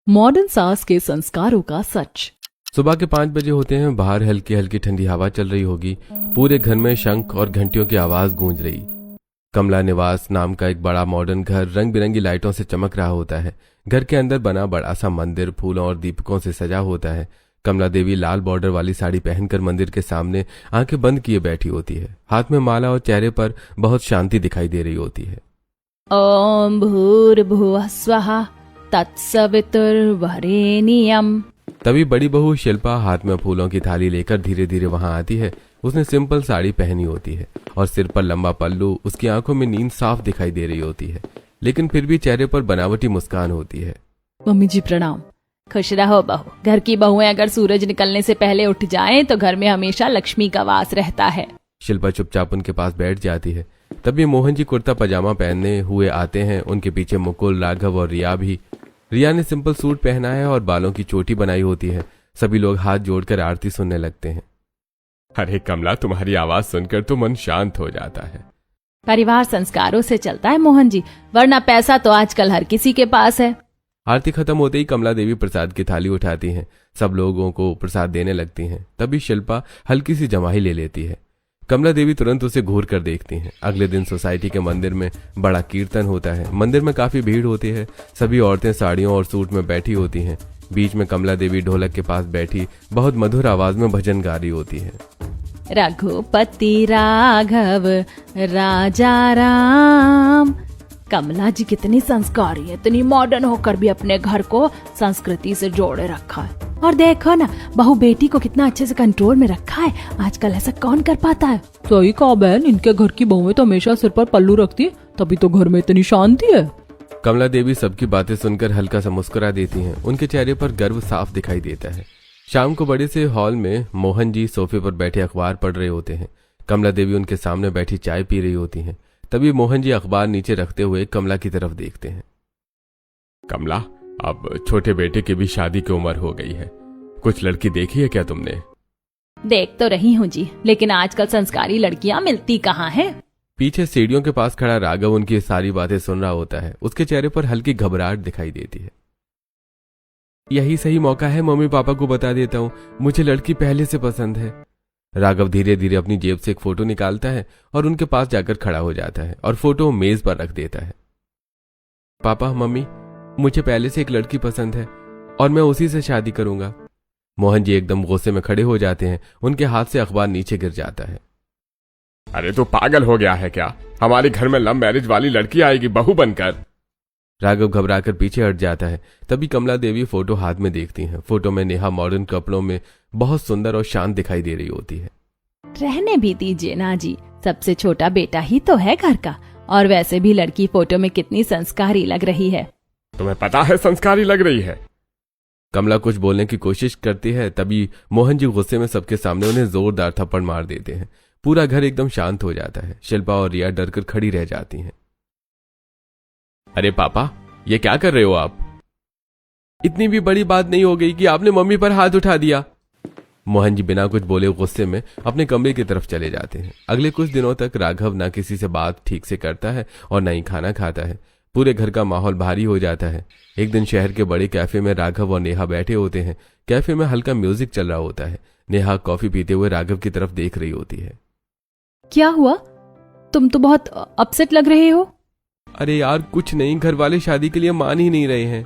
Modern सास के संस्कारों का सच। सुबह के 5 बजे होते हैं। बाहर हल्की हल्की ठंडी हवा चल रही होगी। पूरे घर में शंख और घंटियों की आवाज गूंज रही। कमला निवास नाम का एक बड़ा मॉडर्न घर रंग बिरंगी लाइटों से चमक रहा होता है। घर के अंदर बना बड़ा सा मंदिर फूलों और दीपकों से सजा होता है। कमला देवी लाल बॉर्डर वाली साड़ी पहनकर मंदिर के सामने आंखें बंद किए बैठी होती है। हाथ में माला और चेहरे पर बहुत शांति दिखाई दे रही होती है। ओम भूर्भुवः स्वः तत्सवितुर्वरेण्यम्। तभी बड़ी बहू शिल्पा हाथ में फूलों की थाली लेकर धीरे धीरे वहां आती है। उसने सिंपल साड़ी पहनी होती है और सिर पर लंबा पल्लू। उसकी आंखों में नींद साफ दिखाई दे रही होती है, लेकिन फिर भी चेहरे पर बनावटी मुस्कान होती है। मम्मी जी प्रणाम। खुश रहो बहू। घर की बहुएं अगर सूरज निकलने से पहले उठ जाएं तो घर में हमेशा लक्ष्मी का वास रहता है। शिल्पा चुपचाप उनके पास बैठ जाती है। तभी मोहन जी कुर्ता पजामा पहने हुए आते हैं। उनके पीछे मुकुल, राघव और रिया भी। रिया ने सिंपल सूट पहना है और बालों की चोटी बनाई होती है। सभी लोग हाथ जोड़कर आरती सुनने लगते हैं। अरे कमला, तुम्हारी आवाज सुनकर तो मन शांत हो जाता है। परिवार संस्कारों से चलता है मोहन जी, वरना पैसा तो आजकल हर किसी के पास है। आरती खत्म होते ही कमला देवी प्रसाद की थाली उठाती हैं। सब लोगों को प्रसाद देने लगती हैं। तभी शिल्पा हल्की सी जमाई ले लेती है। कमला देवी तुरंत उसे घूर कर देखती हैं। अगले दिन सोसाइटी के मंदिर में बड़ा कीर्तन होता है। मंदिर में काफी भीड़ होती है। सभी औरतें साड़ियों और सूट में बैठी होती हैं। बीच में कमला देवी ढोलक के पास बैठी बहुत मधुर आवाज में भजन गा रही होती है। रघुपति राघव राजा राम। कमला जी कितनी संस्कारी है, इतनी मॉडर्न होकर भी अपने घर को संस्कृति से जोड़े रखा है। और देखो ना, बहू बेटी को कितना अच्छे से कंट्रोल में रखा है। आजकल ऐसा कौन कर पाता है। सही कहा बहन, इनके घर की बहुएं तो हमेशा सिर पर पल्लू रखती है, तभी तो घर में इतनी शांति है। कमला देवी सबकी बातें सुनकर हल्का सा मुस्कुरा देती हैं। उनके चेहरे पर गर्व साफ दिखाई देता है। शाम को बड़े से हॉल में मोहन जी सोफे पर बैठे अखबार पढ़ रहे होते हैं। कमला देवी उनके सामने बैठी चाय पी रही होती हैं। तभी मोहन जी अखबार नीचे रखते हुए कमला की तरफ देखते हैं। कमला, अब छोटे बेटे की भी शादी की उम्र हो गई है। कुछ लड़की देखी है क्या तुमने? देख तो रही हूँ जी, लेकिन आजकल संस्कारी लड़कियाँ मिलती कहाँ हैं। पीछे सीढ़ियों के पास खड़ा राघव उनकी सारी बातें सुन रहा होता है। उसके चेहरे पर हल्की घबराहट दिखाई देती है। यही सही मौका है, मम्मी पापा को बता देता हूँ, मुझे लड़की पहले से पसंद है। राघव धीरे धीरे अपनी जेब से एक फोटो निकालता है और उनके पास जाकर खड़ा हो जाता है और फोटो मेज पर रख देता है। पापा मम्मी, मुझे पहले से एक लड़की पसंद है और मैं उसी से शादी करूंगा। मोहन जी एकदम गुस्से में खड़े हो जाते हैं। उनके हाथ से अखबार नीचे गिर जाता है। अरे तो पागल हो गया है क्या? हमारे घर में लव मैरिज वाली लड़की आएगी बहू बनकर। राघव घबराकर पीछे हट जाता है। तभी कमला देवी फोटो हाथ में देखती हैं। फोटो में नेहा मॉडर्न कपड़ों में बहुत सुंदर और शांत दिखाई दे रही होती है। रहने भी दीजिए ना जी, सबसे छोटा बेटा ही तो है घर का। और वैसे भी लड़की फोटो में कितनी संस्कारी लग रही है। तुम्हें पता है संस्कारी लग रही है? कमला कुछ बोलने की कोशिश करती है। तभी मोहन जी गुस्से में सबके सामने उन्हें जोरदार थप्पड़ मार देते हैं। पूरा घर एकदम शांत हो जाता है। शिल्पा और रिया डरकर खड़ी रह जाती हैं। अरे पापा, ये क्या कर रहे हो आप? इतनी भी बड़ी बात नहीं हो गई कि आपने मम्मी पर हाथ उठा दिया। मोहन जी बिना कुछ बोले गुस्से में अपने कमरे की तरफ चले जाते हैं। अगले कुछ दिनों तक राघव ना किसी से बात ठीक से करता है और ना ही खाना खाता है। पूरे घर का माहौल भारी हो जाता है। एक दिन शहर के बड़े कैफे में राघव और नेहा बैठे होते हैं। कैफे में हल्का म्यूजिक चल रहा होता है। नेहा कॉफी पीते हुए राघव की तरफ देख रही होती है। क्या हुआ? तुम तो बहुत अपसेट लग रहे हो। अरे यार कुछ नहीं, घर वाले शादी के लिए मान ही नहीं रहे हैं।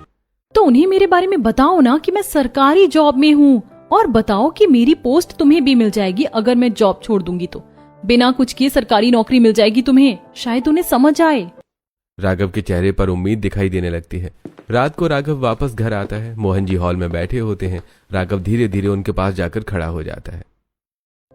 तो उन्हें मेरे बारे में बताओ ना कि मैं सरकारी जॉब में हूँ, और बताओ कि मेरी पोस्ट तुम्हें भी मिल जाएगी अगर मैं जॉब छोड़ दूंगी तो। बिना कुछ किए सरकारी नौकरी मिल जाएगी तुम्हें, शायद उन्हें समझ आए। राघव के चेहरे पर उम्मीद दिखाई देने लगती है। रात को राघव वापस घर आता है। मोहन जी हॉल में बैठे होते हैं। राघव धीरे धीरे उनके पास जाकर खड़ा हो जाता है।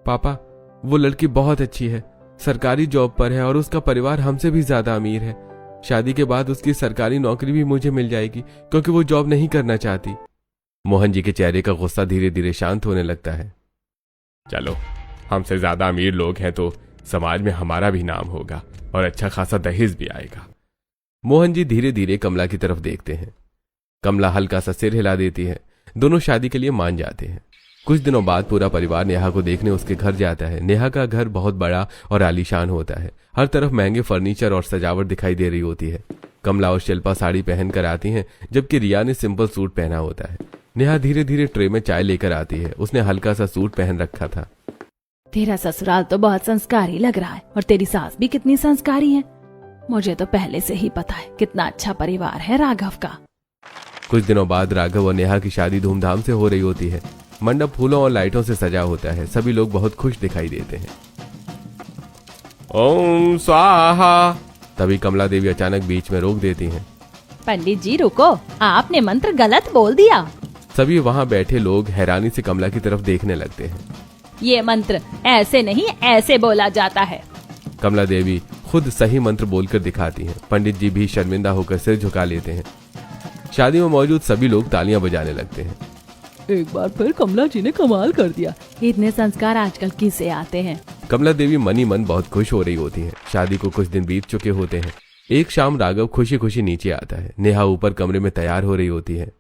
पापा, वो लड़की बहुत अच्छी है, सरकारी जॉब पर है और उसका परिवार हमसे भी ज्यादा अमीर है। शादी के बाद उसकी सरकारी नौकरी भी मुझे मिल जाएगी क्योंकि वो जॉब नहीं करना चाहती। मोहन जी के चेहरे का गुस्सा धीरे धीरे शांत होने लगता है। चलो, हमसे ज्यादा अमीर लोग हैं तो समाज में हमारा भी नाम होगा और अच्छा खासा दहेज भी आएगा। मोहन जी धीरे धीरे कमला की तरफ देखते हैं। कमला हल्का सा सिर हिला देती है। दोनों शादी के लिए मान जाते हैं। कुछ दिनों बाद पूरा परिवार नेहा को देखने उसके घर जाता है। नेहा का घर बहुत बड़ा और आलीशान होता है। हर तरफ महंगे फर्नीचर और सजावट दिखाई दे रही होती है। कमला और शिल्पा साड़ी पहन कर आती हैं, जबकि रिया ने सिंपल सूट पहना होता है। नेहा धीरे धीरे ट्रे में चाय लेकर आती है। उसने हल्का सा सूट पहन रखा था। तेरा ससुराल तो बहुत संस्कारी लग रहा है और तेरी सास भी कितनी संस्कारी है। मुझे तो पहले से ही पता है कितना अच्छा परिवार है राघव का। कुछ दिनों बाद राघव और नेहा की शादी धूमधाम से हो रही होती है। मंडप फूलों और लाइटों से सजा होता है। सभी लोग बहुत खुश दिखाई देते हैं। ओम स्वाहा। तभी कमला देवी अचानक बीच में रोक देती हैं। पंडित जी रुको, आपने मंत्र गलत बोल दिया। सभी वहां बैठे लोग हैरानी से कमला की तरफ देखने लगते हैं। ये मंत्र ऐसे नहीं ऐसे बोला जाता है। कमला देवी खुद सही मंत्र बोलकर दिखाती हैं। पंडित जी भी शर्मिंदा होकर सिर झुका लेते हैं। शादी में मौजूद सभी लोग तालियां बजाने लगते हैं। एक बार फिर कमला जी ने कमाल कर दिया। इतने संस्कार आजकल किसे आते हैं। कमला देवी मनी मन बहुत खुश हो रही होती है। शादी को कुछ दिन बीत चुके होते हैं। एक शाम राघव खुशी खुशी नीचे आता है। नेहा ऊपर कमरे में तैयार हो रही होती है।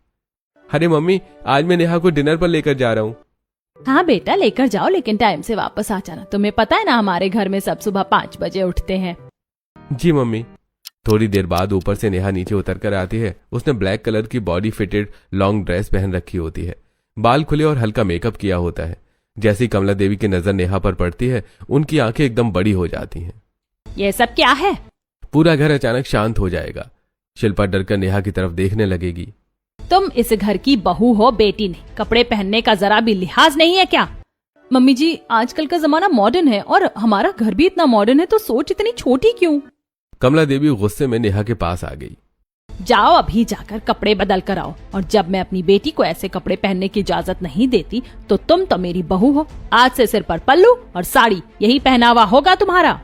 अरे मम्मी, आज मैं नेहा को डिनर पर लेकर जा रहा हूँ। हाँ बेटा लेकर जाओ, लेकिन टाइम से वापस आ जाना। तुम्हें पता है ना हमारे घर में सब सुबह 5 बजे उठते हैं। जी मम्मी। थोड़ी देर बाद ऊपर से नेहा नीचे उतर कर आती है। उसने ब्लैक कलर की बॉडी फिटेड लॉन्ग ड्रेस पहन रखी होती है। बाल खुले और हल्का मेकअप किया होता है। जैसी कमला देवी की नजर नेहा पर पड़ती है, उनकी आंखें एकदम बड़ी हो जाती हैं। ये सब क्या है? पूरा घर अचानक शांत हो जाएगा। शिल्पा डरकर नेहा की तरफ देखने लगेगी। तुम इस घर की बहू हो, बेटी नहीं। कपड़े पहनने का जरा भी लिहाज नहीं है क्या? मम्मी जी, आजकल का जमाना मॉडर्न है और हमारा घर भी इतना मॉडर्न है, तो सोच इतनी छोटी क्यों? कमला देवी गुस्से में नेहा के पास आ गई। जाओ अभी जाकर कपड़े बदल कर आओ, और जब मैं अपनी बेटी को ऐसे कपड़े पहनने की इजाजत नहीं देती तो तुम तो मेरी बहू हो। आज से सिर पर पल्लू और साड़ी, यही पहनावा होगा तुम्हारा।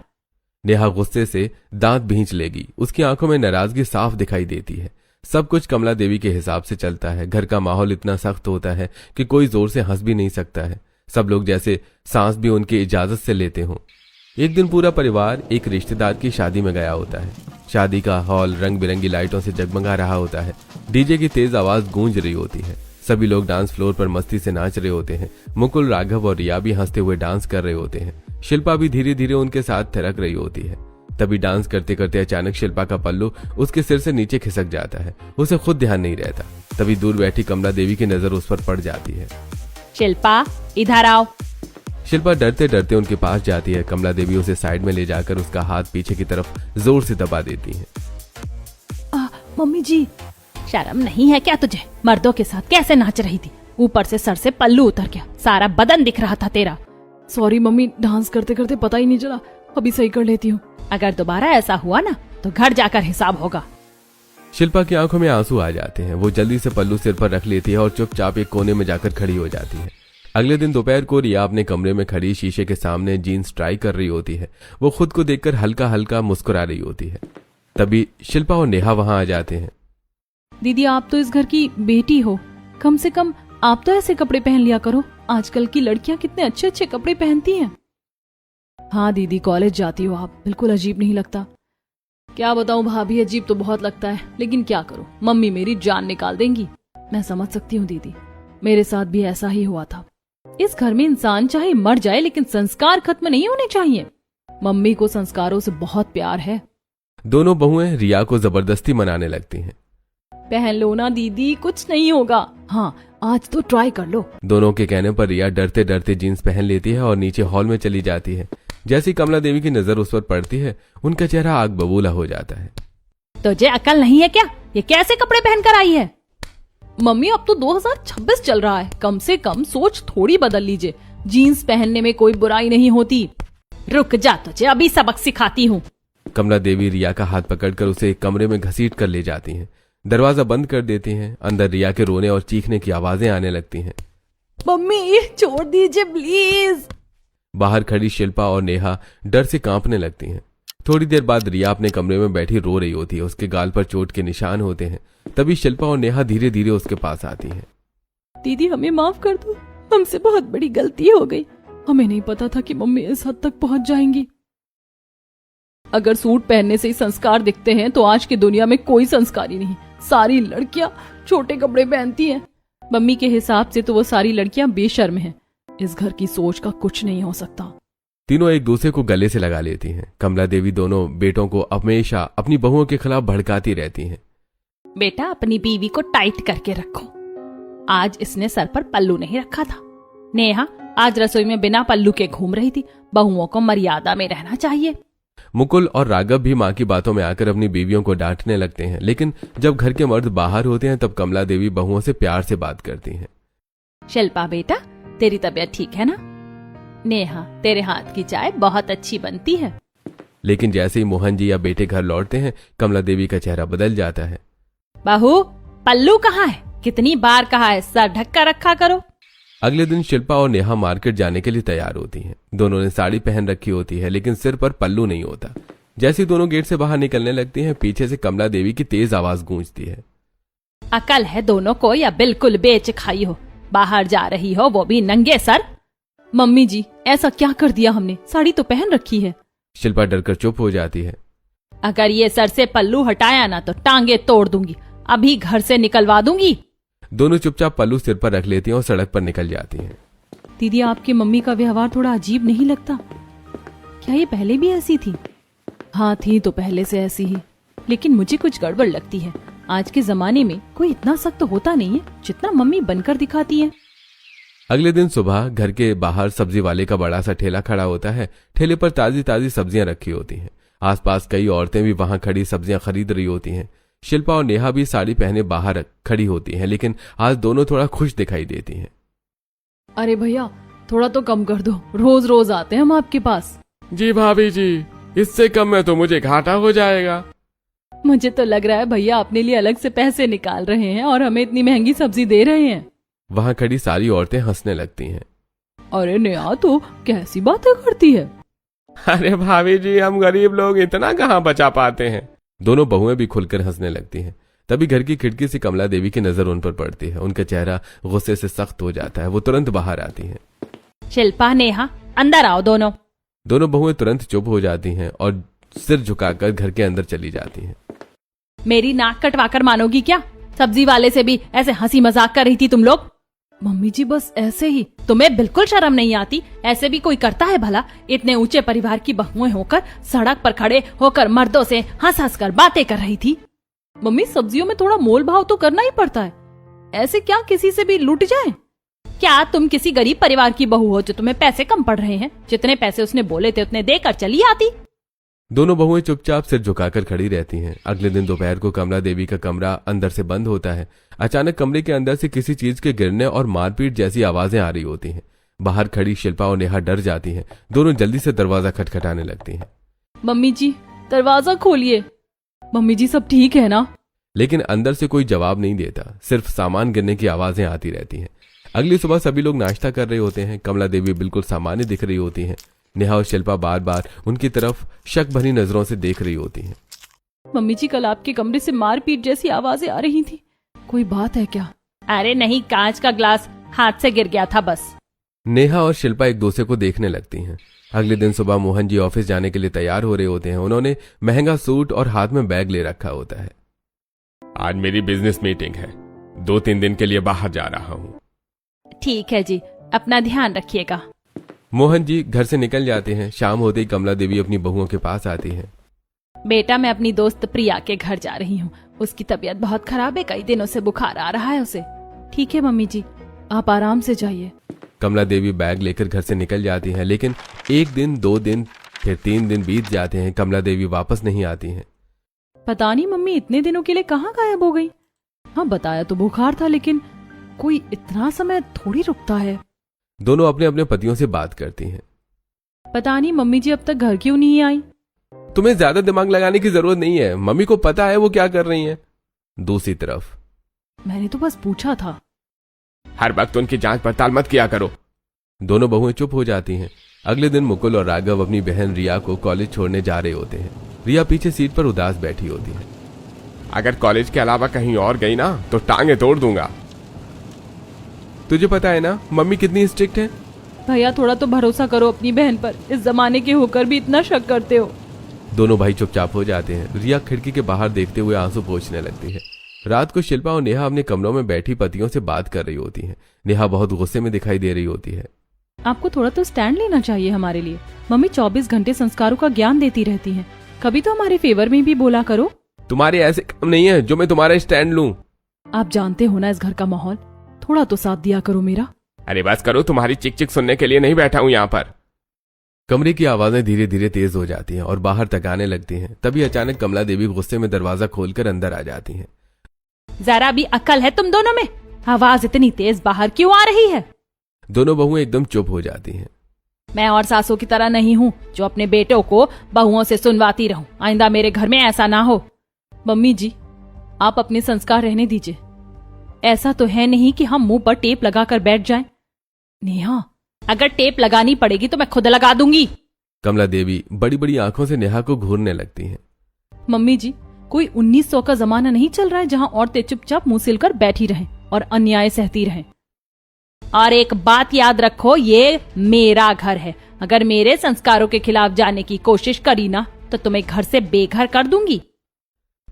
नेहा गुस्से से दांत भींच लेगी। उसकी आंखों में नाराजगी साफ दिखाई देती है। सब कुछ कमला देवी के हिसाब से चलता है। घर का माहौल इतना सख्त होता है कि कोई जोर से हंस भी नहीं सकता है। सब लोग जैसे सांस भी उनकी इजाजत से लेते हों। एक दिन पूरा परिवार एक रिश्तेदार की शादी में गया होता है। शादी का हॉल रंग बिरंगी लाइटों से जगमगा रहा होता है। डीजे की तेज आवाज गूंज रही होती है। सभी लोग डांस फ्लोर पर मस्ती से नाच रहे होते हैं। मुकुल, राघव और रिया भी हंसते हुए डांस कर रहे होते हैं। शिल्पा भी धीरे धीरे उनके साथ थिरक रही होती है। तभी डांस करते करते अचानक शिल्पा का पल्लू उसके सिर से नीचे खिसक जाता है। उसे खुद ध्यान नहीं रहता। तभी दूर बैठी कमला देवी की नजर उस पर पड़ जाती है। शिल्पा इधर आओ। शिल्पा डरते डरते उनके पास जाती है। कमला देवी उसे साइड में ले जाकर उसका हाथ पीछे की तरफ जोर से दबा देती है। मम्मी जी, शर्म नहीं है क्या तुझे? मर्दों के साथ कैसे नाच रही थी? ऊपर से सर से पल्लू उतर गया, सारा बदन दिख रहा था तेरा। सॉरी मम्मी, डांस करते करते पता ही नहीं चला। अभी सही कर लेती हूँ। अगर दोबारा ऐसा हुआ ना तो घर जाकर हिसाब होगा। शिल्पा की आंखों में आंसू आ जाते हैं। वो जल्दी से पल्लू सिर पर रख लेती है और चुपचाप एक कोने में जाकर खड़ी हो जाती है। अगले दिन दोपहर को रिया अपने कमरे में खड़ी शीशे के सामने जीन्स ट्राई कर रही होती है। वो खुद को देखकर हल्का हल्का मुस्कुरा रही होती है। तभी शिल्पा और नेहा वहां आ जाते हैं। दीदी, आप तो इस घर की बेटी हो, कम से कम आप तो ऐसे कपड़े पहन लिया करो। आजकल की लड़कियां कितने अच्छे अच्छे कपड़े पहनती हैं। हाँ दीदी, कॉलेज जाती हो आप, बिल्कुल अजीब नहीं लगता। क्या बताऊं भाभी, अजीब तो बहुत लगता है, लेकिन क्या करूं, मम्मी मेरी जान निकाल देंगी। मैं समझ सकती हूँ दीदी, मेरे साथ भी ऐसा ही हुआ था। इस घर में इंसान चाहे मर जाए लेकिन संस्कार खत्म नहीं होने चाहिए। मम्मी को संस्कारों से बहुत प्यार है। दोनों बहुएं रिया को जबरदस्ती मनाने लगती हैं। पहन लो ना दीदी, कुछ नहीं होगा। हाँ, आज तो ट्राई कर लो। दोनों के कहने पर रिया डरते डरते जीन्स पहन लेती है और नीचे हॉल में चली जाती है। जैसी कमला देवी की नजर उस पर पड़ती है, उनका चेहरा आग बबूला हो जाता है। तुझे अकल नहीं है क्या? ये कैसे कपड़े पहनकर आई है? मम्मी, अब तो 2026 चल रहा है, कम से कम सोच थोड़ी बदल लीजिए। जीन्स पहनने में कोई बुराई नहीं होती। रुक जा, तुझे अभी सबक सिखाती हूँ। कमला देवी रिया का हाथ पकड़कर उसे एक कमरे में घसीट कर ले जाती हैं। दरवाजा बंद कर देती हैं। अंदर रिया के रोने और चीखने की आवाजें आने लगती हैं। मम्मी छोड़ दीजिए प्लीज। बाहर खड़ी शिल्पा और नेहा डर से कांपने लगती हैं। थोड़ी देर बाद रिया अपने कमरे में बैठी रो रही होती है। उसके गाल पर चोट के निशान होते हैं। तभी शिल्पा और नेहा धीरे धीरे उसके पास आती हैं। दीदी, हमें माफ कर दो, हमसे बहुत बड़ी गलती हो गई। हमें नहीं पता था कि मम्मी इस हद तक पहुंच जाएंगी। अगर सूट पहनने से ही संस्कार दिखते हैं तो आज की दुनिया में कोई संस्कारी नहीं। सारी लड़कियां छोटे कपड़े पहनती हैं। मम्मी के हिसाब से तो वो सारी लड़कियां बेशर्म हैं। इस घर की सोच का कुछ नहीं हो सकता। तीनों एक दूसरे को गले से लगा लेती हैं। कमला देवी दोनों बेटों को हमेशा अपनी बहुओं के खिलाफ भड़काती रहती हैं। बेटा अपनी बीवी को टाइट करके रखो, आज इसने सर पर पल्लू नहीं रखा था। नेहा आज रसोई में बिना पल्लू के घूम रही थी, बहुओं को मर्यादा में रहना चाहिए। मुकुल और राघव भी माँ की बातों में आकर अपनी बीवियों को डांटने लगते हैं, लेकिन जब घर के मर्द बाहर होते हैं तब कमला देवी बहुओं से प्यार से बात करती हैं। शिल्पा बेटा, तेरी तबीयत ठीक है ना? नेहा, तेरे हाथ की चाय बहुत अच्छी बनती है। लेकिन जैसे ही मोहन जी या बेटे घर लौटते हैं, कमला देवी का चेहरा बदल जाता है। बहू, पल्लू कहाँ है? कितनी बार कहा है सर ढक कर रखा करो। अगले दिन शिल्पा और नेहा मार्केट जाने के लिए तैयार होती हैं। दोनों ने साड़ी पहन रखी होती है, लेकिन सिर पर पल्लू नहीं होता। जैसे ही दोनों गेट से बाहर निकलने लगती हैं, पीछे से कमला देवी की तेज आवाज गूंजती है। अकल है दोनों को या बिल्कुल बेच खाई हो? बाहर जा रही हो वो भी नंगे सर। मम्मी जी, ऐसा क्या कर दिया हमने? साड़ी तो पहन रखी है। शिल्पा डरकर चुप हो जाती है। अगर ये सर से पल्लू हटाया ना तो टांगे तोड़ दूंगी, अभी घर से निकलवा दूंगी। दोनों चुपचाप पल्लू सिर पर रख लेती हैं और सड़क पर निकल जाती हैं। दीदी, आपकी मम्मी का व्यवहार थोड़ा अजीब नहीं लगता? क्या ये पहले भी ऐसी थी? हाँ, थी तो पहले से ऐसी ही, लेकिन मुझे कुछ गड़बड़ लगती है। आज के जमाने में कोई इतना सख्त होता नहीं है जितना मम्मी बनकर दिखाती है। अगले दिन सुबह घर के बाहर सब्जी वाले का बड़ा सा ठेला खड़ा होता है। ठेले पर ताजी ताजी सब्जियां रखी होती हैं। आसपास कई औरतें भी वहां खड़ी सब्जियां खरीद रही होती हैं। शिल्पा और नेहा भी साड़ी पहने बाहर खड़ी होती हैं, लेकिन आज दोनों थोड़ा खुश दिखाई देती हैं। अरे भैया, थोड़ा तो कम कर दो, रोज रोज आते हैं हम आपके पास। जी भाभी जी, इससे कम में तो मुझे घाटा हो जाएगा। मुझे तो लग रहा है भैया अपने लिए अलग से पैसे निकाल रहे हैं और हमें इतनी महंगी सब्जी दे रहे हैं। वहां खड़ी सारी औरतें हंसने लगती हैं। अरे नेहा तो कैसी बातें करती है। अरे भाभी जी, हम गरीब लोग इतना कहाँ बचा पाते हैं। दोनों बहुएं भी खुलकर हंसने लगती हैं। तभी घर की खिड़की से कमला देवी की नजर उन पर पड़ती है। उनका चेहरा गुस्से से सख्त हो जाता है। वो तुरंत बाहर आती हैं। शिल्पा, नेहा, अंदर आओ दोनों। दोनों बहुएं तुरंत चुप हो जाती हैं और सिर झुकाकर घर के अंदर चली जाती हैं। मेरी नाक कटवाकर मानोगी क्या? सब्जी वाले से भी ऐसे हंसी मजाक कर रही थी तुम लोग। मम्मी जी, बस ऐसे ही। तुम्हें बिल्कुल शर्म नहीं आती? ऐसे भी कोई करता है भला? इतने ऊंचे परिवार की बहुएं होकर सड़क पर खड़े होकर मर्दों से हंस हंस कर बातें कर रही थी। मम्मी, सब्जियों में थोड़ा मोल भाव तो करना ही पड़ता है। ऐसे क्या किसी से भी लूट जाए? क्या तुम किसी गरीब परिवार की बहू हो जो तुम्हें पैसे कम पड़ रहे हैं? जितने पैसे उसने बोले थे उतने देकर चली आती। दोनों बहुएं चुपचाप सिर झुकाकर खड़ी रहती हैं। अगले दिन दोपहर को कमला देवी का कमरा अंदर से बंद होता है। अचानक कमरे के अंदर से किसी चीज के गिरने और मारपीट जैसी आवाजें आ रही होती हैं। बाहर खड़ी शिल्पा और नेहा डर जाती हैं। दोनों जल्दी से दरवाजा खटखटाने लगती हैं। मम्मी जी, दरवाजा खोलिए। मम्मी जी, सब ठीक है ना? लेकिन अंदर से कोई जवाब नहीं देता, सिर्फ सामान गिरने की आवाजें आती रहती हैं। अगली सुबह सभी लोग नाश्ता कर रहे होते हैं। कमला देवी बिल्कुल सामान्य दिख रही होती हैं। नेहा और शिल्पा बार बार उनकी तरफ शक भरी नजरों से देख रही होती हैं। मम्मी जी, कल आपके कमरे से मारपीट जैसी आवाजें आ रही थी, कोई बात है क्या? अरे नहीं, कांच का ग्लास हाथ से गिर गया था बस। नेहा और शिल्पा एक दूसरे को देखने लगती हैं। अगले दिन सुबह मोहन जी ऑफिस जाने के लिए तैयार हो रहे होते हैं। उन्होंने महंगा सूट और हाथ में बैग ले रखा होता है। आज मेरी बिजनेस मीटिंग है, 2-3 दिन के लिए बाहर जा रहा हूँ। ठीक है जी, अपना ध्यान रखिएगा। मोहन जी घर से निकल जाते हैं। शाम होते ही कमला देवी अपनी बहुओं के पास आती है। बेटा, मैं अपनी दोस्त प्रिया के घर जा रही हूँ। उसकी तबीयत बहुत खराब है, कई दिनों से बुखार आ रहा है उसे। ठीक है मम्मी जी, आप आराम से जाइए। कमला देवी बैग लेकर घर से निकल जाती हैं, लेकिन 1 दिन 2 दिन फिर 3 दिन बीत जाते हैं। कमला देवी वापस नहीं आती हैं। पता नहीं मम्मी इतने दिनों के लिए कहाँ गायब हो गई। हाँ, बताया तो बुखार था, लेकिन कोई इतना समय थोड़ी रुकता है। दोनों अपने अपने पतियों से बात करती हैं। पता नहीं मम्मी जी अब तक घर क्यों नहीं आई। तुम्हें ज्यादा दिमाग लगाने की जरूरत नहीं है, मम्मी को पता है वो क्या कर रही हैं। दूसरी तरफ, मैंने तो बस पूछा था। हर वक्त उनकी जांच पड़ताल मत किया करो। दोनों बहुएं चुप हो जाती हैं। अगले दिन मुकुल और राघव अपनी बहन रिया को कॉलेज छोड़ने जा रहे होते हैं। रिया पीछे सीट पर उदास बैठी होती है। अगर कॉलेज के अलावा कहीं और गई ना तो टांगे तोड़ दूंगा। तुझे पता है ना मम्मी कितनी स्ट्रिक्ट है। भैया, थोड़ा तो भरोसा करो अपनी बहन पर। इस जमाने के होकर भी इतना शक करते हो। दोनों भाई चुपचाप हो जाते हैं। रिया खिड़की के बाहर देखते हुए आंसू पोंछने लगती है। रात को शिल्पा और नेहा अपने कमरों में बैठी पतियों से बात कर रही होती हैं। नेहा बहुत गुस्से में दिखाई दे रही होती है। आपको थोड़ा तो स्टैंड लेना चाहिए हमारे लिए। मम्मी 24 घंटे संस्कारों का ज्ञान देती रहती हैं। कभी तो हमारे फेवर में भी बोला करो। तुम्हारे ऐसे काम नहीं है जो मैं तुम्हारा स्टैंड लूं। आप जानते हो ना इस घर का माहौल, थोड़ा तो साथ दिया करो मेरा। अरे बस करो, तुम्हारी चिक चिक सुनने के लिए नहीं बैठा हूं यहाँ पर। कमरे की आवाजें धीरे धीरे तेज हो जाती हैं और बाहर तक आने लगती हैं। तभी अचानक कमला देवी गुस्से में दरवाजा खोलकर अंदर आ जाती हैं। जरा भी अक्ल है तुम दोनों में? आवाज इतनी तेज बाहर क्यों आ रही है? दोनों बहुएं एकदम चुप हो जाती हैं। मैं और सासों की तरह नहीं हूँ जो अपने बेटों को बहुओं से सुनवाती रहूं। आइंदा मेरे घर में ऐसा ना हो। मम्मी जी, आप अपने संस्कार रहने दीजिए। ऐसा तो है नहीं कि हम मुंह पर टेप लगाकर बैठ जाएं। नेहा, अगर टेप लगानी पड़ेगी तो मैं खुद लगा दूंगी। कमला देवी बड़ी बड़ी आंखों से नेहा को घूरने लगती हैं। मम्मी जी, कोई 1900 का जमाना नहीं चल रहा है जहां औरतें चुपचाप मुंह सिलकर बैठी रहें और अन्याय सहती रहें। और एक बात याद रखो, ये मेरा घर है। अगर मेरे संस्कारों के खिलाफ जाने की कोशिश करी ना तो तुम्हें घर से बेघर कर दूंगी।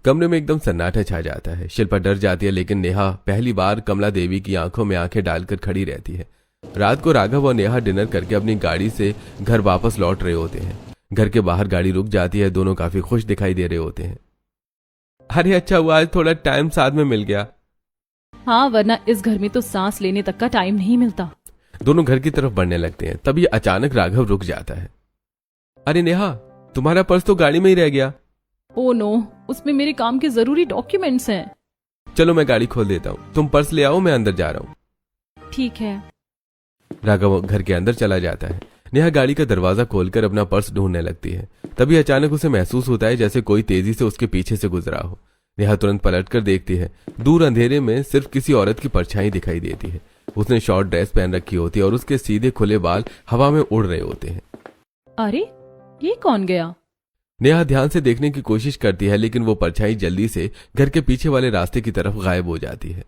कमरे में एकदम सन्नाटा छा जाता है। शिल्पा डर जाती है, लेकिन नेहा पहली बार कमला देवी की आंखों में आंखें डालकर खड़ी रहती है। रात को राघव और नेहा डिनर करके अपनी गाड़ी से घर वापस लौट रहे होते हैं। घर के बाहर गाड़ी रुक जाती है। दोनों काफी खुश दिखाई दे रहे होते हैं। अरे अच्छा हुआ आज थोड़ा टाइम साथ में मिल गया। हाँ, वरना इस घर में तो सांस लेने तक का टाइम नहीं मिलता। दोनों घर की तरफ बढ़ने लगते हैं। तभी अचानक राघव रुक जाता है। अरे नेहा, तुम्हारा पर्स तो गाड़ी में ही रह गया। ओ नो, उसमें मेरे काम के जरूरी डॉक्यूमेंट्स हैं। चलो मैं गाड़ी खोल देता हूँ, तुम पर्स ले आओ, मैं अंदर जा रहा हूँ। ठीक है। राघव घर के अंदर चला जाता है। नेहा गाड़ी का दरवाजा खोलकर अपना पर्स ढूंढने लगती है। तभी अचानक उसे महसूस होता है जैसे कोई तेजी से उसके पीछे से गुजरा हो। नेहा तुरंत पलटकर देखती है। दूर अंधेरे में सिर्फ किसी औरत की परछाई दिखाई देती है। उसने शॉर्ट ड्रेस पहन रखी होती है और उसके सीधे खुले बाल हवा में उड़ रहे होते हैं। अरे, ये कौन गया? नेहा ध्यान से देखने की कोशिश करती है, लेकिन वो परछाई जल्दी से घर के पीछे वाले रास्ते की तरफ गायब हो जाती है।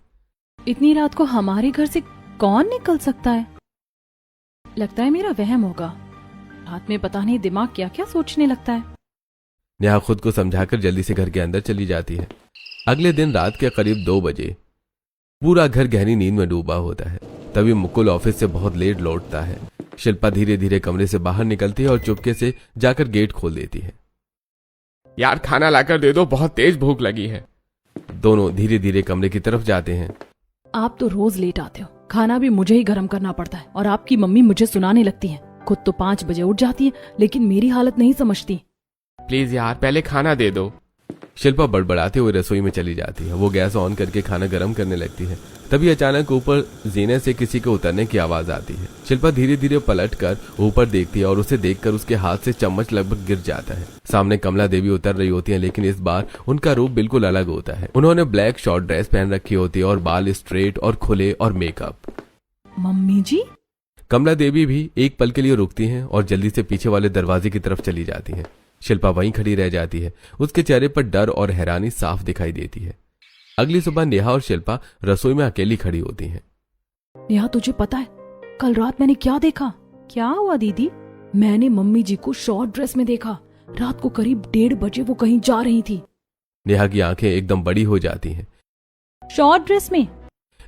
इतनी रात को हमारे घर से कौन निकल सकता है? लगता है मेरा वहम होगा। रात में पता नहीं दिमाग क्या क्या सोचने लगता है। नेहा खुद को समझाकर जल्दी से घर के अंदर चली जाती है। अगले दिन रात के करीब 2 बजे पूरा घर गहरी नींद में डूबा होता है। तभी मुकुल ऑफिस से बहुत लेट लौटता है। शिल्पा धीरे धीरे कमरे से बाहर निकलती है और चुपके से जाकर गेट खोल देती है। यार खाना लाकर दे दो, बहुत तेज भूख लगी है। दोनों धीरे धीरे कमरे की तरफ जाते हैं। आप तो रोज लेट आते हो। खाना भी मुझे ही गर्म करना पड़ता है और आपकी मम्मी मुझे सुनाने लगती है। खुद तो 5 बजे उठ जाती है, लेकिन मेरी हालत नहीं समझती। प्लीज यार पहले खाना दे दो। शिल्पा बड़बड़ाते हुए रसोई में चली जाती है। वो गैस ऑन करके खाना गर्म करने लगती है। तभी अचानक ऊपर जीने से किसी के उतरने की आवाज आती है। शिल्पा धीरे धीरे पलटकर ऊपर देखती है और उसे देखकर उसके हाथ से चम्मच लगभग गिर जाता है। सामने कमला देवी उतर रही होती है, लेकिन इस बार उनका रूप बिल्कुल अलग होता है। उन्होंने ब्लैक शॉर्ट ड्रेस पहन रखी होती है और बाल स्ट्रेट और खुले और मेकअप। मम्मी जी? कमला देवी भी एक पल के लिए रुकती हैं और जल्दी से पीछे वाले दरवाजे की तरफ चली जाती हैं। शिल्पा वहीं खड़ी रह जाती है। उसके चेहरे पर डर और हैरानी साफ दिखाई देती है। अगली सुबह नेहा और शिल्पा रसोई में अकेली खड़ी होती हैं। नेहा, तुझे पता है कल रात मैंने क्या देखा? क्या हुआ दीदी? मैंने मम्मी जी को शॉर्ट ड्रेस में देखा। रात को करीब 1:30 बजे वो कहीं जा रही थी। नेहा की आंखें एकदम बड़ी हो जाती हैं। शॉर्ट ड्रेस में?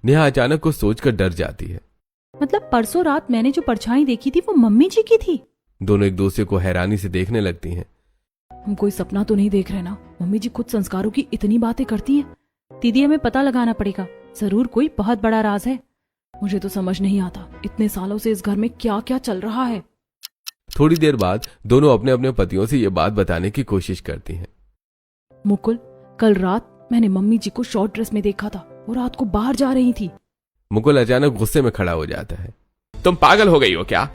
नेहा अचानक कुछ सोचकर डर जाती है। मतलब परसों रात मैंने जो परछाई देखी थी वो मम्मी जी की थी? दोनों एक दूसरे को हैरानी से देखने लगती हैं। हम कोई सपना तो नहीं देख रहे ना? मम्मी जी खुद संस्कारों की इतनी बातें करती हैं। दीदी, हमें पता लगाना पड़ेगा। जरूर कोई बहुत बड़ा राज है। मुझे तो समझ नहीं आता इतने सालों से इस घर में क्या क्या चल रहा है। थोड़ी देर बाद दोनों अपने अपने पतियों से ये बात बताने की कोशिश करती हैं। मुकुल, कल रात मैंने मम्मी जी को शॉर्ट ड्रेस में देखा था। वो रात को बाहर जा रही थी। मुकुल अचानक गुस्से में खड़ा हो जाता है। तुम पागल हो गई हो क्या?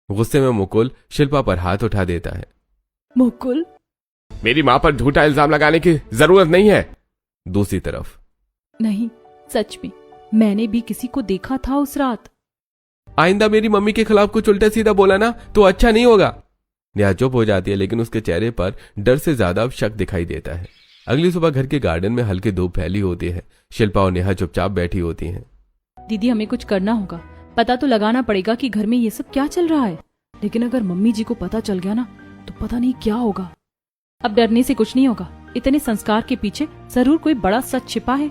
गुस्से में मुकुल शिल्पा पर हाथ उठा देता है। मुकुल, मेरी माँ पर झूठा इल्जाम लगाने की जरूरत नहीं है। दूसरी तरफ, नहीं, सच में मैंने भी किसी को देखा था उस रात। आइंदा मेरी मम्मी के खिलाफ कुछ उल्टा सीधा बोला ना तो अच्छा नहीं होगा। नेहा चुप हो जाती है, लेकिन उसके चेहरे पर डर से ज्यादा शक दिखाई देता है। अगली सुबह घर के गार्डन में हल्की धूप फैली होती है। शिल्पा और नेहा चुपचाप बैठी होती हैं। दीदी, हमें कुछ करना होगा। पता तो लगाना पड़ेगा कि घर में ये सब क्या चल रहा है। लेकिन अगर मम्मी जी को पता चल गया ना तो पता नहीं क्या होगा। अब डरने से कुछ नहीं होगा। इतने संस्कार के पीछे जरूर कोई बड़ा सच छिपा है।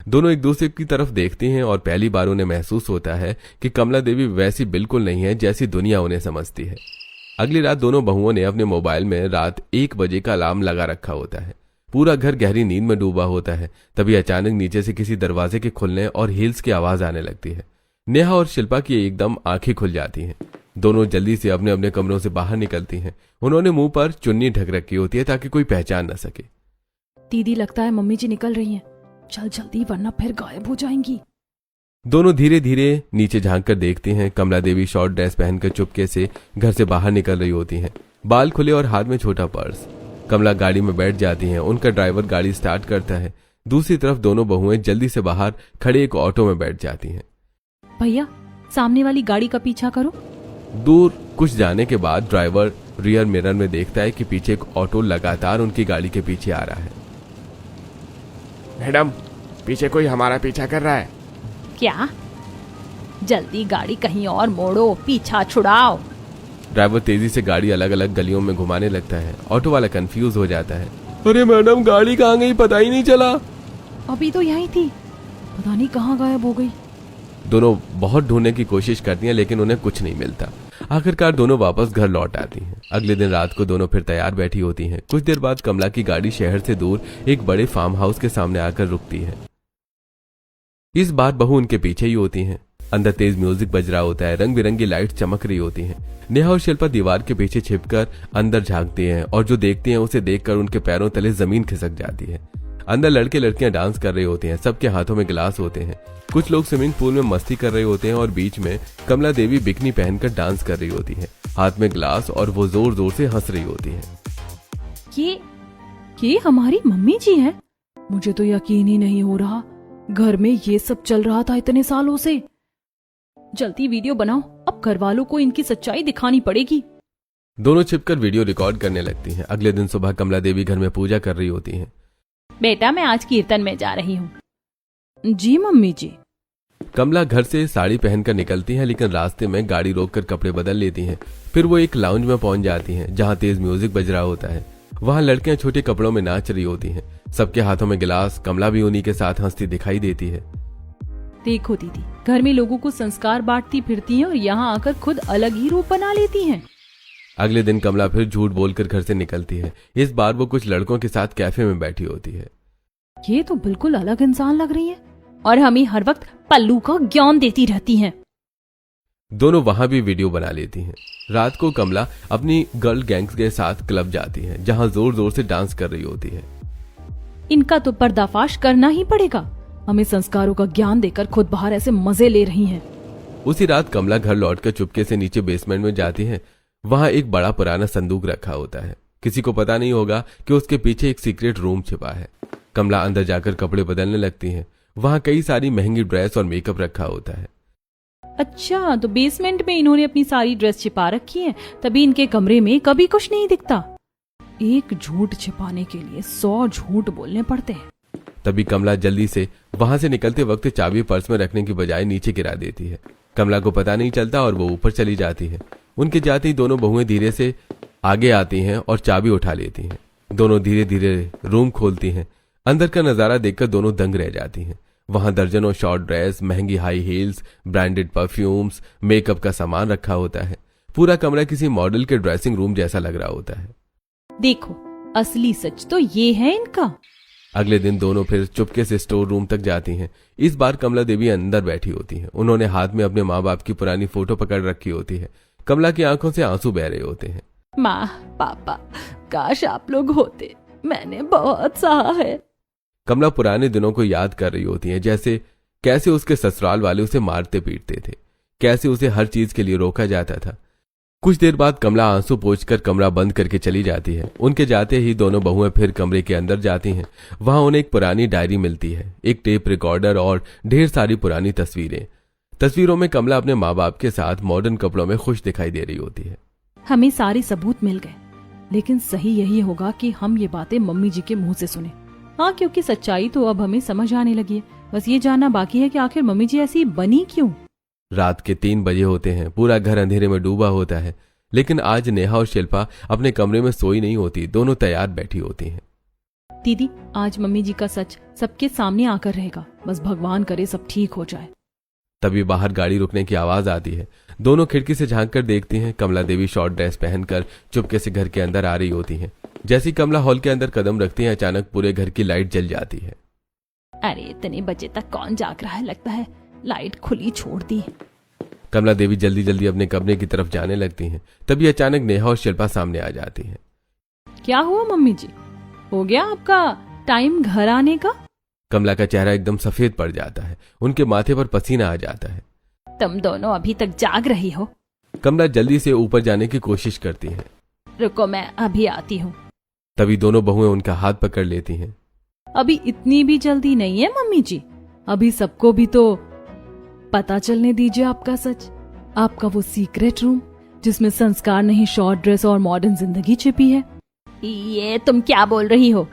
दोनों एक दूसरे की तरफ देखती हैं और पहली बार उन्हें महसूस होता है कि कमला देवी वैसी बिल्कुल नहीं है जैसी दुनिया उन्हें समझती है। अगली रात दोनों बहुओं ने अपने मोबाइल में रात 1 बजे का अलार्म लगा रखा होता है। पूरा घर गहरी नींद में डूबा होता है। तभी अचानक नीचे से किसी दरवाजे के खुलने और हील्स की आवाज आने लगती है। नेहा और शिल्पा की एकदम आंखें खुल जाती हैं। दोनों जल्दी से अपने अपने कमरों से बाहर निकलती हैं। उन्होंने मुंह पर चुन्नी ढक रखी होती है ताकि कोई पहचान न सके। दीदी, लगता है मम्मी जी निकल रही हैं। चल जल्दी, वरना फिर गायब हो जाएंगी। दोनों धीरे धीरे नीचे झांक कर देखते हैं। कमला देवी शॉर्ट ड्रेस पहनकर चुपके से घर से बाहर निकल रही होती हैं, बाल खुले और हाथ में छोटा पर्स। कमला गाड़ी में बैठ जाती हैं। उनका ड्राइवर गाड़ी स्टार्ट करता है। दूसरी तरफ दोनों बहुएं जल्दी से बाहर खड़े एक ऑटो में बैठ जाती हैं। भैया, सामने वाली गाड़ी का पीछा करो। दूर कुछ जाने के बाद ड्राइवर रियर मिरर में देखता है कि पीछे एक ऑटो लगातार उनकी गाड़ी के पीछे आ रहा है। मैडम, पीछे कोई हमारा पीछा कर रहा है। क्या? जल्दी गाड़ी कहीं और मोड़ो, पीछा छुड़ाओ। ड्राइवर तेजी से गाड़ी अलग अलग गलियों में घुमाने लगता है। ऑटो वाला कंफ्यूज हो जाता है। अरे मैडम, गाड़ी कहाँ गई पता ही नहीं चला। अभी तो यहीं थी, पता नहीं कहाँ गायब हो गई। दोनों बहुत ढूंढने की कोशिश करती हैं लेकिन उन्हें कुछ नहीं मिलता। आखिरकार दोनों वापस घर लौट आती हैं। अगले दिन रात को दोनों फिर तैयार बैठी होती हैं। कुछ देर बाद कमला की गाड़ी शहर से दूर एक बड़े फार्म हाउस के सामने आकर रुकती है। इस बार बहू उनके पीछे ही होती हैं। अंदर तेज म्यूजिक बज रहा होता है, रंग बिरंगी लाइट चमक रही होती हैं। नेहा और शिल्पा दीवार के पीछे छिपकर अंदर झांकती हैं और जो देखती हैं उसे देखकर उनके पैरों तले जमीन खिसक जाती है। अंदर लड़के लड़कियां डांस कर रहे होते हैं। सबके हाथों में गिलास होते हैं। कुछ लोग स्विमिंग पूल में मस्ती कर रहे होते हैं और बीच में कमला देवी बिकनी पहनकर डांस कर रही होती है, हाथ में गिलास, और वो जोर जोर से हंस रही होती है। ये हमारी मम्मी जी हैं? मुझे तो यकीन ही नहीं हो रहा, घर में ये सब चल रहा था इतने सालों से। जल्दी वीडियो बनाओ, अब घर वालों को इनकी सच्चाई दिखानी पड़ेगी। दोनों छिपकर वीडियो रिकॉर्ड करने लगती हैं। अगले दिन सुबह कमला देवी घर में पूजा कर रही होती हैं। बेटा, मैं आज कीर्तन में जा रही हूँ। जी मम्मी जी। कमला घर से साड़ी पहनकर निकलती हैं लेकिन रास्ते में गाड़ी रोककर कपड़े बदल लेती हैं। फिर वो एक लाउंज में पहुंच जाती हैं जहां तेज म्यूजिक बज रहा होता है। वहां लड़कियां छोटे कपड़ों में नाच रही होती हैं। सबके हाथों में गिलास। कमला भी उन्हीं के साथ हंसती दिखाई देती है। देखो दीदी, घर में लोगों को संस्कार बांटती फिरती हैं और यहाँ आकर खुद अलग ही रूप बना लेती हैं। अगले दिन कमला फिर झूठ बोलकर घर से निकलती है। इस बार वो कुछ लड़कों के साथ कैफे में बैठी होती है। ये तो बिल्कुल अलग इंसान लग रही है और हमें हर वक्त पल्लू का ज्ञान देती रहती हैं। दोनों वहां भी वीडियो बना लेती हैं। रात को कमला अपनी गर्ल गैंग्स के साथ क्लब जाती है जहां जोर जोर से डांस कर रही होती है। इनका तो पर्दाफाश करना ही पड़ेगा। हमें संस्कारों का ज्ञान देकर खुद बाहर ऐसे मजे ले रही हैं। उसी रात कमला घर लौटकर चुपके से नीचे बेसमेंट में जाती है। वहां एक बड़ा पुराना संदूक रखा होता है। किसी को पता नहीं होगा कि उसके पीछे एक सीक्रेट रूम छिपा है। कमला अंदर जाकर कपड़े बदलने लगती है। वहां कई सारी महंगी ड्रेस और मेकअप रखा होता है। अच्छा, तो बेसमेंट में इन्होंने अपनी सारी ड्रेस छिपा रखी है, तभी इनके कमरे में कभी कुछ नहीं दिखता। एक झूठ छिपाने के लिए 100 झूठ बोलने पड़ते हैं। तभी कमला जल्दी से वहां से निकलते वक्त चाबी पर्स में रखने की बजाय नीचे गिरा देती है। कमला को पता नहीं चलता और वो ऊपर चली जाती है। उनके जाते ही दोनों बहुएं धीरे से आगे आती हैं और चाबी उठा लेती हैं। दोनों धीरे धीरे रूम खोलती हैं। अंदर का नजारा देखकर दोनों दंग रह जाती हैं। वहां दर्जनों शॉर्ट ड्रेस, महंगी high heels, branded perfumes, makeup का सामान रखा होता है। पूरा कमरा किसी मॉडल के ड्रेसिंग रूम जैसा लग रहा होता है। देखो, असली सच तो ये है इनका। अगले दिन दोनों फिर चुपके से स्टोर रूम तक जाती हैं। इस बार कमला देवी अंदर बैठी होती हैं। उन्होंने हाथ में अपने माँ बाप की पुरानी फोटो पकड़ रखी होती है। कमला की आंखों से आंसू बह रहे होते हैं। माँ, पापा, काश आप लोग होते, मैंने बहुत सहा है। कमला पुराने दिनों को याद कर रही होती है, जैसे कैसे उसके ससुराल वाले उसे मारते पीटते थे, कैसे उसे हर चीज के लिए रोका जाता था। कुछ देर बाद कमला आंसू पोंछकर कमरा बंद करके चली जाती है। उनके जाते ही दोनों बहुएं फिर कमरे के अंदर जाती हैं। वहां उन्हें एक पुरानी डायरी मिलती है, एक टेप रिकॉर्डर और ढेर सारी पुरानी तस्वीरें। तस्वीरों में कमला अपने माँ बाप के साथ मॉडर्न कपड़ों में खुश दिखाई दे रही होती है। हमें सारे सबूत मिल गए, लेकिन सही यही होगा कि हम ये बातें मम्मी जी के मुंह से सुने। हाँ, क्योंकि सच्चाई तो अब हमें समझ आने लगी है। बस ये जानना बाकी है कि आखिर मम्मी जी ऐसी बनी क्यों। रात के 3 बजे होते हैं। पूरा घर अंधेरे में डूबा होता है, लेकिन आज नेहा और शिल्पा अपने कमरे में सोई नहीं होती। दोनों तैयार बैठी होती हैं। दीदी, आज मम्मी जी का सच सबके सामने आकर रहेगा। बस भगवान करे सब ठीक हो जाए। तभी बाहर गाड़ी रुकने की आवाज आती है। दोनों खिड़की से झांक कर देखती हैं। कमला देवी शॉर्ट ड्रेस पहनकर चुपके से घर के अंदर आ रही होती हैं। जैसी कमला हॉल के अंदर कदम रखती है, अचानक पूरे घर की लाइट जल जाती है। अरे इतने बजे तक कौन जाग रहा है, लगता है लाइट खुली छोड़ दी। कमला देवी जल्दी जल्दी अपने कमरे की तरफ जाने लगती हैं। तभी अचानक नेहा और शिल्पा सामने आ जाती हैं। क्या हुआ मम्मी जी, हो गया आपका टाइम घर आने का? कमला का चेहरा एकदम सफेद पड़ जाता है। उनके माथे पर पसीना आ जाता है। तुम दोनों अभी तक जाग रही हो? कमला जल्दी से ऊपर जाने की कोशिश करती है। रुको, मैं अभी आती हूँ। तभी दोनों बहुएं उनका हाथ पकड़ लेती हैं। अभी इतनी भी जल्दी नहीं है मम्मी जी, अभी सबको भी तो पता चलने दीजिए आपका सच। आपका वो सीक्रेट रूम जिसमें संस्कार नहीं, शॉर्ट ड्रेस और मॉडर्न जिंदगी छिपी है। ये तुम क्या बोल रही हो?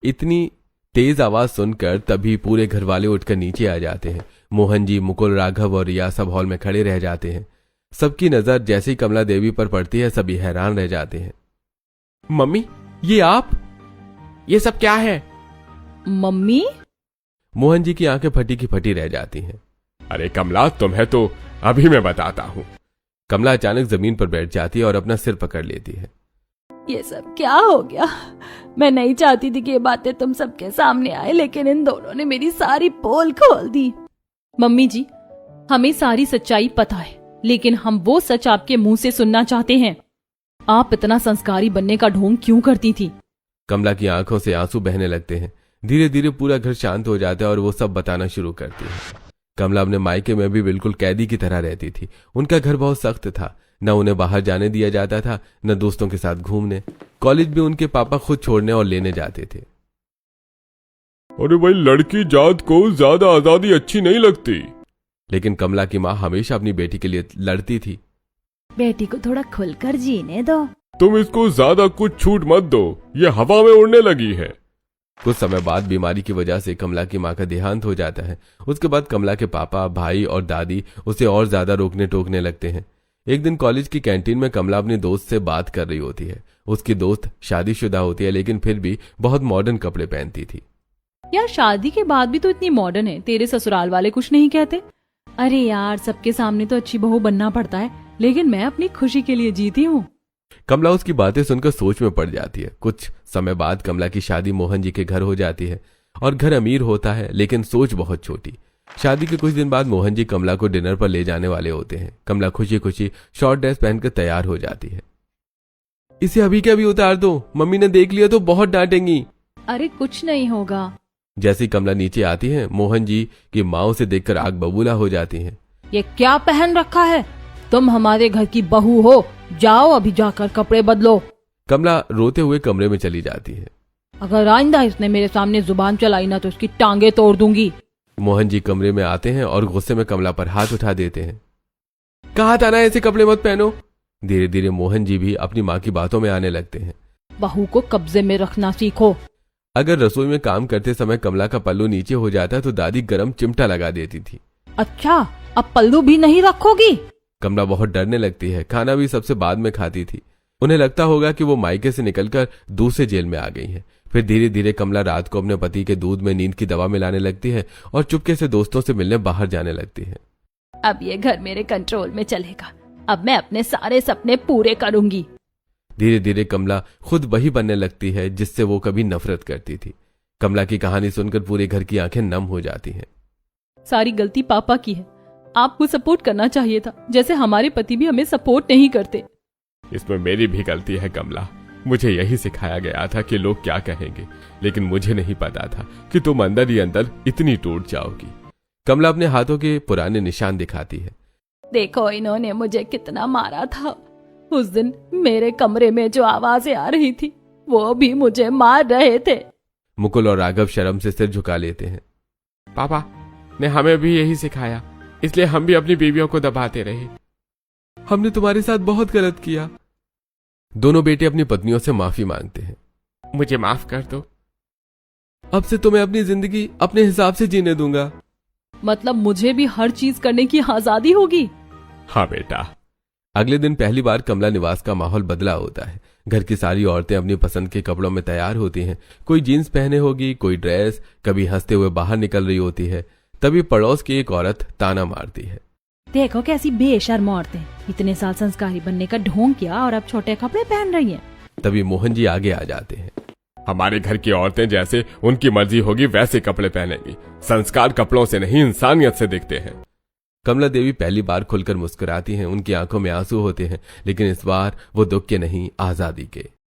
इतनी तेज आवाज सुनकर तभी पूरे घर वाले उठकर नीचे आ जाते हैं। मोहन जी, मुकुल, राघव और रिया सब हॉल में खड़े रह जाते हैं। सबकी नजर जैसे ही कमला देवी पर पड़ती है, सभी हैरान रह जाते हैं। मम्मी, ये आप? ये सब क्या है? मम्मी? मोहन जी की आंखें फटी की फटी रह जाती हैं। अरे कमला, तुम्हें तो अभी मैं बताता हूँ। कमला अचानक जमीन पर बैठ जाती है और अपना सिर पकड़ लेती है। ये सब क्या हो गया? मैं नहीं चाहती थी कि ये बातें तुम सबके सामने आए, लेकिन इन दोनों ने मेरी सारी पोल खोल दी। मम्मी जी, हमें सारी सच्चाई पता है, लेकिन हम वो सच आपके मुंह से सुनना चाहते हैं। आप इतना संस्कारी बनने का ढोंग क्यों करती थी? कमला की आंखों से आंसू बहने लगते हैं। धीरे धीरे पूरा घर शांत हो जाता है और वो सब बताना शुरू करती है। कमला अपने मायके में भी बिल्कुल कैदी की तरह रहती थी। उनका घर बहुत सख्त था। न उन्हें बाहर जाने दिया जाता था, न दोस्तों के साथ घूमने। कॉलेज भी उनके पापा खुद छोड़ने और लेने जाते थे। अरे भाई, लड़की जात को ज्यादा आजादी अच्छी नहीं लगती। लेकिन कमला की माँ हमेशा अपनी बेटी के लिए लड़ती थी। बेटी को थोड़ा खुलकर जीने दो। तुम इसको ज्यादा कुछ छूट मत दो, ये हवा में उड़ने लगी है। कुछ समय बाद बीमारी की वजह से कमला की माँ का देहांत हो जाता है। उसके बाद कमला के पापा, भाई और दादी उसे और ज्यादा रोकने टोकने लगते हैं। एक दिन कॉलेज की कैंटीन में कमला अपनी दोस्त से बात कर रही होती है। उसकी दोस्त शादीशुदा होती है, लेकिन फिर भी बहुत मॉडर्न कपड़े पहनती थी। यार, शादी के बाद भी तो इतनी मॉडर्न है, तेरे ससुराल वाले कुछ नहीं कहते? अरे यार, सबके सामने तो अच्छी बहू बनना पड़ता है, लेकिन मैं अपनी खुशी के लिए जीती हूँ। कमला उसकी बातें सुनकर सोच में पड़ जाती है। कुछ समय बाद कमला की शादी मोहन जी के घर हो जाती है और घर अमीर होता है, लेकिन सोच बहुत छोटी। शादी के कुछ दिन बाद मोहन जी कमला को डिनर पर ले जाने वाले होते हैं। कमला खुशी खुशी शॉर्ट ड्रेस पहनकर तैयार हो जाती है। इसे अभी के अभी उतार दो, मम्मी ने देख लिया तो बहुत डांटेंगी। अरे कुछ नहीं होगा। जैसे ही कमला नीचे आती है, मोहन जी की माँ उसे देखकर आग बबूला हो जाती है। ये क्या पहन रखा है? तुम हमारे घर की बहू हो, जाओ अभी जाकर कपड़े बदलो। कमला रोते हुए कमरे में चली जाती है। अगर आइंदा इसने मेरे सामने जुबान चलाई ना तो इसकी टांगे तोड़ दूंगी। मोहन जी कमरे में आते हैं और गुस्से में कमला पर हाथ उठा देते हैं। कहा था ना ऐसे कपड़े मत पहनो। धीरे धीरे मोहन जी भी अपनी माँ की बातों में आने लगते हैं। बहू को कब्जे में रखना सीखो। अगर रसोई में काम करते समय कमला का पल्लू नीचे हो जाता तो दादी गरम चिमटा लगा देती थी। अच्छा, अब पल्लू भी नहीं रखोगी? कमला बहुत डरने लगती है। खाना भी सबसे बाद में खाती थी। उन्हें लगता होगा कि वो मायके से निकलकर दूसरे जेल में आ गई है। फिर धीरे धीरे कमला रात को अपने पति के दूध में नींद की दवा मिलाने लगती है और चुपके से दोस्तों से मिलने बाहर जाने लगती है। अब ये घर मेरे कंट्रोल में चलेगा। अब मैं अपने सारे सपने पूरे करूंगी। धीरे धीरे कमला खुद वही बनने लगती है जिससे वो कभी नफरत करती थी। कमला की कहानी सुनकर पूरे घर की आंखें नम हो जाती हैं। सारी गलती पापा की है। आपको सपोर्ट करना चाहिए था, जैसे हमारे पति भी हमें सपोर्ट नहीं करते। इसमें मेरी भी गलती है कमला। मुझे यही सिखाया गया था कि लोग क्या कहेंगे, लेकिन मुझे नहीं पता था कि तुम अंदर ही अंदर इतनी टूट जाओगी। कमला अपने हाथों के पुराने निशान दिखाती है। देखो, इन्होंने मुझे कितना मारा था। उस दिन मेरे कमरे में जो आवाजें आ रही थी, वो भी मुझे मार रहे थे। मुकुल और राघव शर्म से सिर झुका लेते हैं। पापा ने हमें भी यही सिखाया, इसलिए हम भी अपनी बीवियों को दबाते रहे। हमने तुम्हारे साथ बहुत गलत किया। दोनों बेटे अपनी पत्नियों से माफी मांगते हैं। मुझे माफ कर दो। अब से तुम्हें अपनी जिंदगी अपने हिसाब से जीने दूंगा। मतलब मुझे भी हर चीज करने की आजादी होगी? हाँ बेटा। अगले दिन पहली बार कमला निवास का माहौल बदला होता है। घर की सारी औरतें अपनी पसंद के कपड़ों में तैयार होती हैं। कोई जीन्स पहने होगी, कोई ड्रेस, कभी हंसते हुए बाहर निकल रही होती है। तभी पड़ोस की एक औरत ताना मारती है। देखो कैसी बेशर्म औरतें, इतने साल संस्कारी बनने का ढोंग किया और अब छोटे कपड़े पहन रही हैं। तभी मोहन जी आगे आ जाते हैं। हमारे घर की औरतें जैसे उनकी मर्जी होगी वैसे कपड़े पहनेंगी। संस्कार कपड़ों से नहीं, इंसानियत से दिखते हैं। कमला देवी पहली बार खुलकर मुस्कुराती हैं। उनकी आंखों में आंसू होते हैं, लेकिन इस बार वो दुख के नहीं, आजादी के।